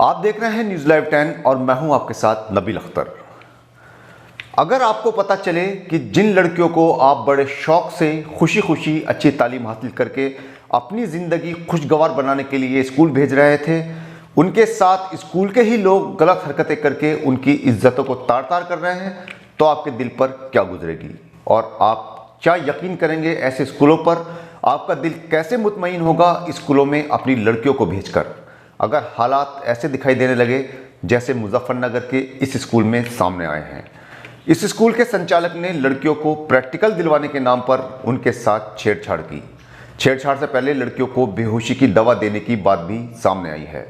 आप देख रहे हैं न्यूज़ लाइव 10 और मैं हूं आपके साथ नबील अख्तर। अगर आपको पता चले कि जिन लड़कियों को आप बड़े शौक से खुशी खुशी अच्छी तालीम हासिल करके अपनी ज़िंदगी खुशगवार बनाने के लिए स्कूल भेज रहे थे, उनके साथ स्कूल के ही लोग गलत हरकतें करके उनकी इज्जतों को तार तार कर रहे हैं, तो आपके दिल पर क्या गुजरेगी और आप क्या यकीन करेंगे ऐसे स्कूलों पर? आपका दिल कैसे मुतमईन होगा स्कूलों में अपनी लड़कियों को भेजकर, अगर हालात ऐसे दिखाई देने लगे जैसे मुजफ्फरनगर के इस स्कूल में सामने आए हैं। इस स्कूल के संचालक ने लड़कियों को प्रैक्टिकल दिलवाने के नाम पर उनके साथ छेड़छाड़ की। छेड़छाड़ से पहले लड़कियों को बेहोशी की दवा देने की बात भी सामने आई है।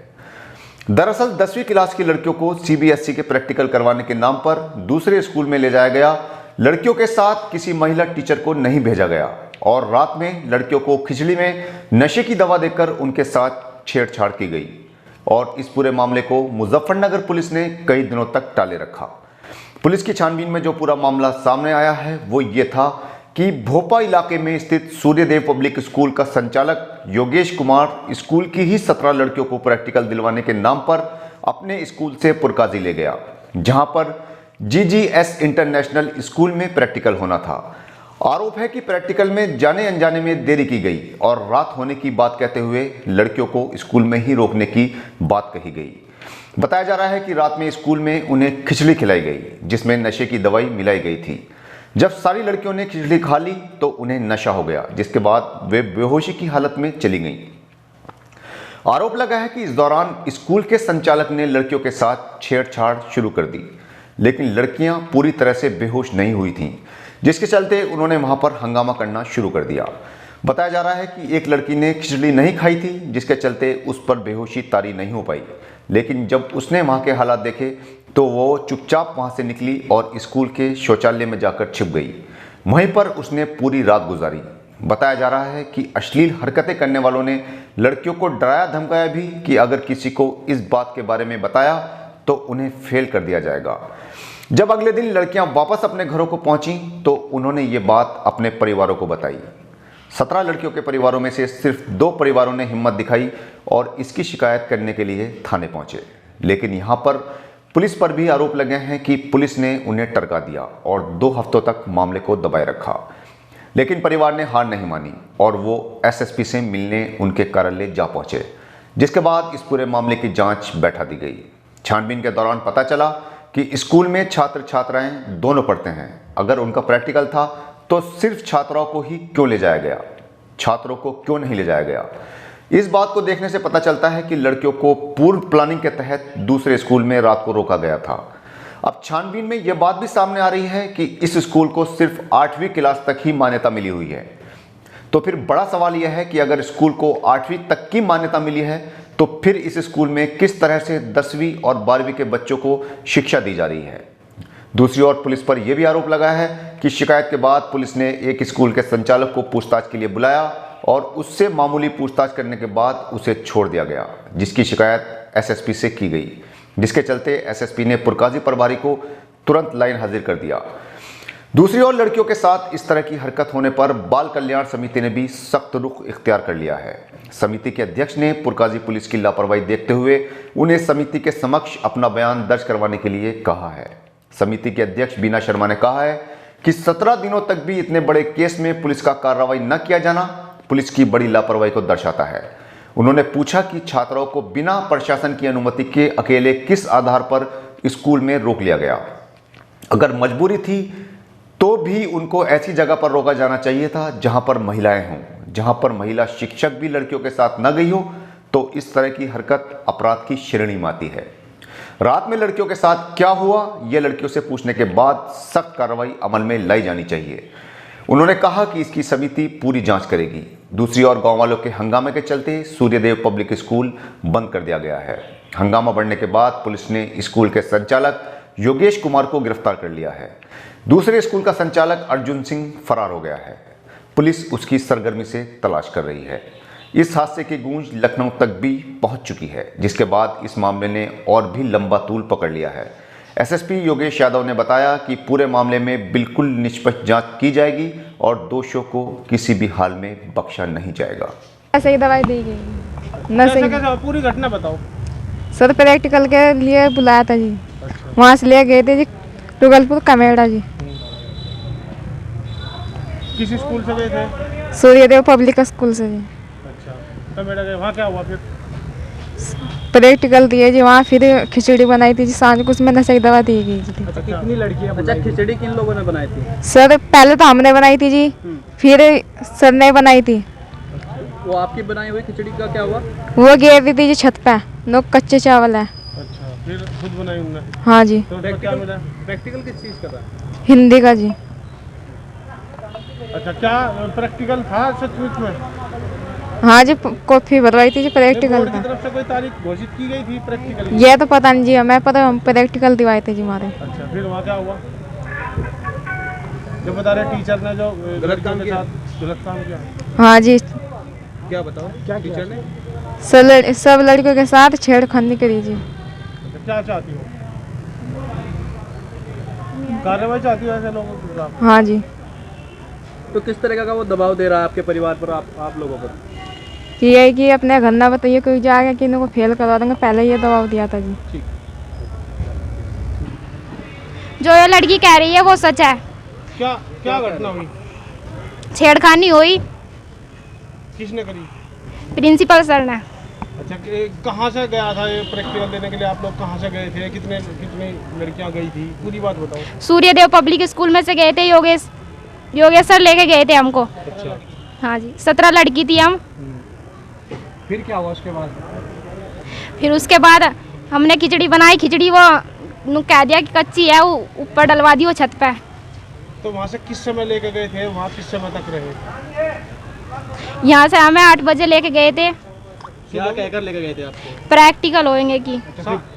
दरअसल 10वीं क्लास की लड़कियों को CBSE के प्रैक्टिकल करवाने के नाम पर दूसरे स्कूल में ले जाया गया। लड़कियों के साथ किसी महिला टीचर को नहीं भेजा गया और रात में लड़कियों को खिचड़ी में नशे की दवा देकर उनके साथ छेड़छाड़ की गई और इस पूरे मामले को मुजफ्फरनगर पुलिस ने कई दिनों तक टाले रखा। पुलिस की छानबीन में जो पूरा मामला सामने आया है वो ये था कि भोपा इलाके में स्थित सूर्यदेव पब्लिक स्कूल का संचालक योगेश कुमार स्कूल की ही 17 लड़कियों को प्रैक्टिकल दिलवाने के नाम पर अपने स्कूल से पुरकाजी ले गया, जहां पर GGS इंटरनेशनल स्कूल में प्रैक्टिकल होना था। आरोप है कि प्रैक्टिकल में जाने अनजाने में देरी की गई और रात होने की बात कहते हुए लड़कियों को स्कूल में ही रोकने की बात कही गई। बताया जा रहा है कि रात में स्कूल में उन्हें खिचड़ी खिलाई गई जिसमें नशे की दवाई मिलाई गई थी। जब सारी लड़कियों ने खिचड़ी खा ली तो उन्हें नशा हो गया, जिसके बाद वे बेहोशी की हालत में चली गईं। आरोप लगा है कि इस दौरान स्कूल के संचालक ने लड़कियों के साथ छेड़छाड़ शुरू कर दी, लेकिन लड़कियां पूरी तरह से बेहोश नहीं हुई थीं, जिसके चलते उन्होंने वहां पर हंगामा करना शुरू कर दिया। बताया जा रहा है कि एक लड़की ने खिचड़ी नहीं खाई थी, जिसके चलते उस पर बेहोशी तारी नहीं हो पाई, लेकिन जब उसने वहां के हालात देखे तो वो चुपचाप वहां से निकली और स्कूल के शौचालय में जाकर छिप गई। वहीं पर उसने पूरी रात गुजारी। बताया जा रहा है कि अश्लील हरकतें करने वालों ने लड़कियों को डराया धमकाया भी कि अगर किसी को इस बात के बारे में बताया तो उन्हें फेल कर दिया जाएगा। जब अगले दिन लड़कियां वापस अपने घरों को पहुंची तो उन्होंने ये बात अपने परिवारों को बताई। 17 लड़कियों के परिवारों में से सिर्फ 2 परिवारों ने हिम्मत दिखाई और इसकी शिकायत करने के लिए थाने पहुंचे, लेकिन यहां पर पुलिस पर भी आरोप लगे हैं कि पुलिस ने उन्हें टरका दिया और 2 हफ्तों तक मामले को दबाए रखा। लेकिन परिवार ने हार नहीं मानी और वो SSP से मिलने उनके कार्यालय जा पहुंचे, जिसके बाद इस पूरे मामले की जांच बैठा दी गई। छानबीन के दौरान पता चला कि स्कूल में छात्र छात्राएं दोनों पढ़ते हैं। अगर उनका प्रैक्टिकल था तो सिर्फ छात्राओं को ही क्यों ले जाया गया, छात्रों को क्यों नहीं ले जाया गया? इस बात को देखने से पता चलता है कि लड़कियों को पूर्व प्लानिंग के तहत दूसरे स्कूल में रात को रोका गया था। अब छानबीन में यह बात भी सामने आ रही है कि इस स्कूल को सिर्फ 8वीं क्लास तक ही मान्यता मिली हुई है। तो फिर बड़ा सवाल यह है कि अगर स्कूल को 8वीं तक की मान्यता मिली है तो फिर इस स्कूल में किस तरह से 10वीं और 12वीं के बच्चों को शिक्षा दी जा रही है? दूसरी ओर पुलिस पर यह भी आरोप लगा है कि शिकायत के बाद पुलिस ने एक स्कूल के संचालक को पूछताछ के लिए बुलाया और उससे मामूली पूछताछ करने के बाद उसे छोड़ दिया गया, जिसकी शिकायत SSP से की गई, जिसके चलते SSP ने पुरकाजी प्रभारी को तुरंत लाइन हाजिर कर दिया। दूसरी ओर लड़कियों के साथ इस तरह की हरकत होने पर बाल कल्याण समिति ने भी सख्त रुख इख्तियार कर लिया है। समिति के अध्यक्ष ने पुरकाजी पुलिस की लापरवाही देखते हुए उन्हें समिति के समक्ष अपना बयान दर्ज करवाने के लिए कहा है। समिति के अध्यक्ष बीना शर्मा ने कहा है कि 17 दिनों तक भी इतने बड़े केस में पुलिस का कार्रवाई न किया जाना पुलिस की बड़ी लापरवाही को दर्शाता है। उन्होंने पूछा कि छात्राओं को बिना प्रशासन की अनुमति के अकेले किस आधार पर स्कूल में रोक लिया गया? अगर मजबूरी थी तो भी उनको ऐसी जगह पर रोका जाना चाहिए था जहां पर महिलाएं हों, जहां पर महिला शिक्षक भी लड़कियों के साथ न गई हो। तो इस तरह की हरकत अपराध की श्रेणी में आती है। रात में लड़कियों के साथ क्या हुआ, यह लड़कियों से पूछने के बाद सख्त कार्रवाई अमल में लाई जानी चाहिए। उन्होंने कहा कि इसकी समिति पूरी जांच करेगी। दूसरी ओर गांव वालों के हंगामे के चलते सूर्यदेव पब्लिक स्कूल बंद कर दिया गया है। हंगामा बढ़ने के बाद पुलिस ने स्कूल के संचालक योगेश कुमार को गिरफ्तार कर लिया है। दूसरे स्कूल का संचालक अर्जुन सिंह फरार हो गया है। पुलिस उसकी सरगर्मी से तलाश कर रही है। इस हादसे की गूंज लखनऊ तक भी पहुंच चुकी है, जिसके बाद इस मामले ने और भी लंबा तूल पकड़ लिया है। SSP योगेश यादव ने बताया कि पूरे मामले में बिल्कुल निष्पक्ष जांच की जाएगी और दोषियों को किसी भी हाल में बख्शा नहीं जाएगा। सही दवाई दी गई, पूरी घटना बताओ। सर प्रैक्टिकल के लिए बुलाया था जी। अच्छा। वहाँ से ले गए थे जी टुगलपुर कमेड़ा जी। किस स्कूल से गए थे? सूर्यदेव पब्लिक स्कूल से जी। अच्छा, तब बेटा गए, वहाँ क्या हुआ फिर? प्रैक्टिकल दिए जी वहाँ, फिर खिचड़ी बनाई थी जी सांझ को, उसमें नशे की दवा दी गई जी। अच्छा, कितनी लड़कियाँ? अच्छा, खिचड़ी किन लोगों ने बनाई थी? सर पहले तो हमने बनाई थी जी, फिर सर ने बनाई थी। वो आपकी बनाई हुई खिचड़ी का क्या हुआ? वो गिर दी थी जी छत पे, नो कच्चे चावल है। अच्छा, फिर खुद बनाई उन्होंने? हाँ जी। तो उसमें क्या मिला? प्रैक्टिकल किस चीज़ का था? हिंदी का जी। अच्छा, क्या प्रैक्टिकल था सचमुच में? हाँ जी, कॉपी भरवाई थी जी प्रैक्टिकल बोर्ड की का। तरफ से कोई तारीख घोषित की गई थी प्रैक्टिकल की? ये तो पता नहीं जी, हमें पता, हम प्रैक्टिकल दिवाए थे जी हमारे। अच्छा, फिर वहाँ क्या हुआ? जो बता रहे टीचर ने जो गलत काम किया? गलत काम किया? हाँ जी, क्या बताओ? क्या टीचर ने? सब लड़कियों के साथ छेड़खानी करी जी। अच्छा, क्या चाहती हो? कार्रवाई चाहती हो ऐसे लोगों के खिलाफ? हाँ जी। तो किस तरह का वो दबाव दे रहा है आपके परिवार पर, आप लोगों पर? ये है कि अपने घर ना बताइए कोई जाएगा कि इनको फेल करवा देंगे, पहले ये दबाव दिया था जी। जो ये लड़की कह रही है वो सच है। क्या क्या घटना हुई? छेड़खानी हुई किसने करी? प्रिंसिपल सर ने। अच्छा, कहाँ से गया था ये प्रैक्टिकल देने के लिए? आप लोग कहाँ से गए थे? कितनी लड़कियाँ गई थी? पूरी बात बताओ। सूर्यदेव पब्लिक स्कूल में से गए थे, योगेश सर लेके गए थे हमको। अच्छा, हाँ जी, 17 लड़की थी हम। फिर क्या हुआ उसके बाद? फिर उसके बाद हमने खिचड़ी बनाई, खिचड़ी वो कह दिया कि कच्ची है, वो ऊपर डलवा दी वो छत पे। तो वहाँ से किस समय लेके गए थे? वहाँ किस समय तक रहे? यहाँ से हमें 8 बजे लेके गए थे। क्या कहकर लेके गए थे आपको? प्रैक्टिकल होएंगे की।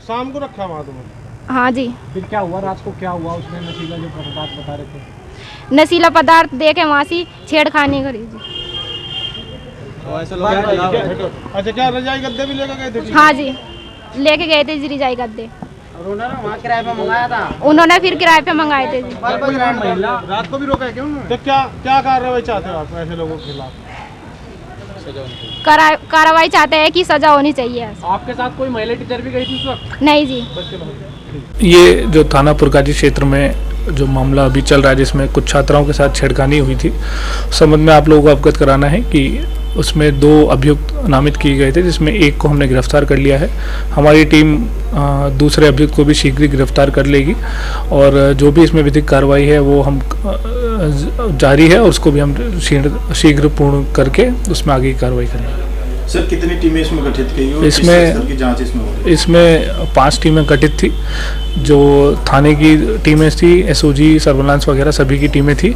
शाम को रखा वहाँ तुम्हें? हाँ जी। फिर क्या हुआ रात को? क्या हुआ उसने नशीला जो पदार्थ बता रहे थे? नशीला पदार्थ दे के वहाँ से छेड़खानी करी जी। ऐसे लोग अच्छा, क्या रजाई गद्दे भी लेके गए थे? हाँ जी, लेके गए थे रिजाई गद्दे। और उन्होंने वहाँ किराए पे मंगाया था। उन्होंने फिर किराए पे मंगाए थे जी। महिला रात को भी रोका है क्या उन्होंने? तो क्या क्या कार्रवाई चाहते हो आप ऐसे लोगों के खिलाफ? कार्रवाई चाहते हैं कि सजा होनी चाहिए। आपके साथ कोई महिला टीचर भी गई थी उस वक्त? नहीं जी। ये जो थाना पुरकाजी क्षेत्र में जो मामला अभी चल रहा है, जिसमें कुछ छात्राओं के साथ छेड़खानी हुई थी, उस संबंध में आप लोगों को अवगत कराना है कि उसमें 2 अभियुक्त नामित किए गए थे, जिसमें एक को हमने गिरफ्तार कर लिया है। हमारी टीम दूसरे अभियुक्त को भी शीघ्र ही गिरफ्तार कर लेगी और जो भी इसमें विधिक कार्रवाई है वो हम जारी है और उसको भी हम शीघ्र पूर्ण करके उसमें आगे की कार्रवाई करेंगे। सर, कितनी टीमें इसमें गठित की और किस स्तर की जांच इसमें हो रही है? इसमें 5 टीमें गठित थी, जो थाने की टीमें थी, एसओजी, सर्विलांस वगैरह सभी की टीमें थी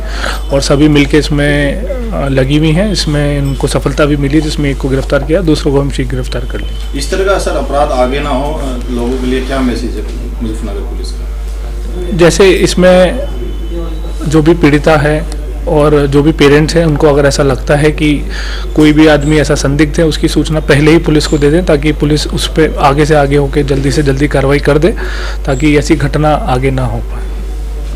और सभी मिलके इसमें लगी हुई हैं। इसमें इनको सफलता भी मिली, जिसमें एक को गिरफ्तार किया, दूसरों को हम शीघ्र गिरफ्तार कर लेंगे। इस तरह का सर अपराध आगे ना हो, लोगों के लिए क्या मैसेज है मुजफ्फरनगर पुलिस का? जैसे इसमें जो भी पीड़िता है और जो भी पेरेंट्स हैं, उनको अगर ऐसा लगता है कि कोई भी आदमी ऐसा संदिग्ध है, उसकी सूचना पहले ही पुलिस को दे दें, ताकि पुलिस उस पर आगे से आगे होकर जल्दी से जल्दी कार्रवाई कर दे, ताकि ऐसी घटना आगे ना हो पाए।